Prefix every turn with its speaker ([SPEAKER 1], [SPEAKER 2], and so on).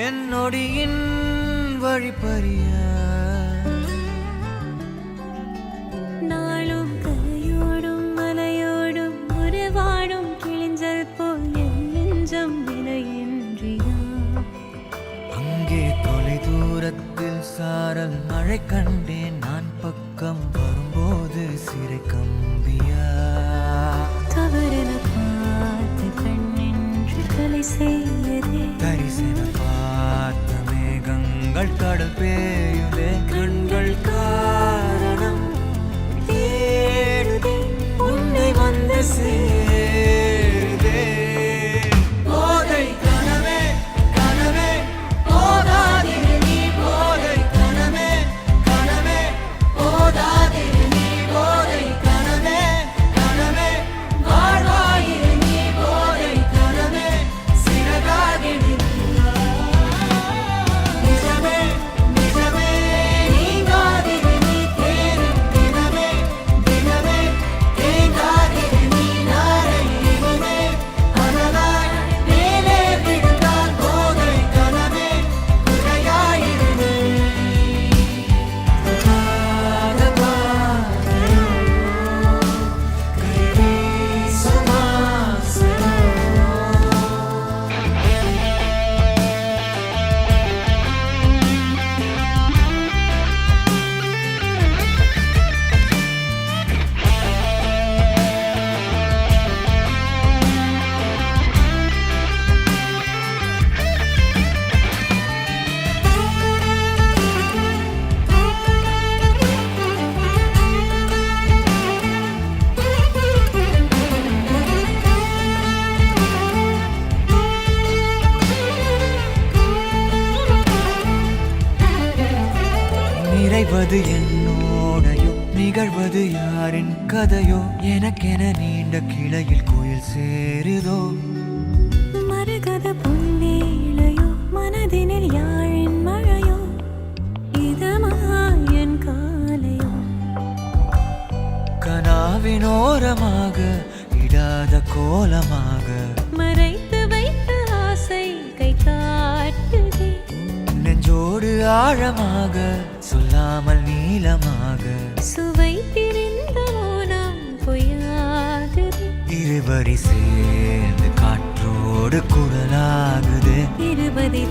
[SPEAKER 1] என் நொடியின் வழிப்பறிய
[SPEAKER 2] நாளும் கரையோடும் மலையோடும் உறவாடும் கிழிஞ்சல் போல் என் நெஞ்சம் விலையின்றியா
[SPEAKER 1] அங்கே தொலை தூரத்தில் சாரல் மழை கண்டேன் நான் பக்கம் வரும்போது சிறை கம்பியா
[SPEAKER 2] தவறென பார்த்து கண்ணென்று கலை செய்யதே
[SPEAKER 1] தரிசன பார்த்த மேகங்கள் கடல் பேயுதே கண்கள் காரணம் தேடுதே உன்னை வந்து சேருதே போதை கனவே கனவே போதாதிரு நீ போதை கனவே கனவே போதாதிரு நீ போதை கனவே கனவே வாழ்வாயிரு நீ போதை கனவே சிறகாகிடு நிஜமே நிஜமே நீங்காதிரு நீ தேரும் தினமே தினமே தேங்காதிரு நீ நாளை இனிமே அனலாய் மேலே விழுந்தால் போதை கனவே குறையாயிரு நீ நிறைவது என்னோடையோ நிகழ்வது யாரின் கதையோ எனக்கென நீண்ட கிளையில் கோயில் சேருதோ
[SPEAKER 2] மரகத பொன்வேளையோ மனதினில் யாழின் மழையோ இதமாயன் காலையோ
[SPEAKER 1] கனாவினோரமாக இடாத கோலமாக
[SPEAKER 2] மறைத்து வைத்த ஆசை கை காட்டுதே
[SPEAKER 1] நெஞ்சோடு ஆழமாக சொல்லாமல் நீளமாக
[SPEAKER 2] சுவை திரிந்த மோனம் பொய்யாகுது
[SPEAKER 1] இருவரி சேர்ந்து காற்றோடு குரலாகுது
[SPEAKER 2] இருபதை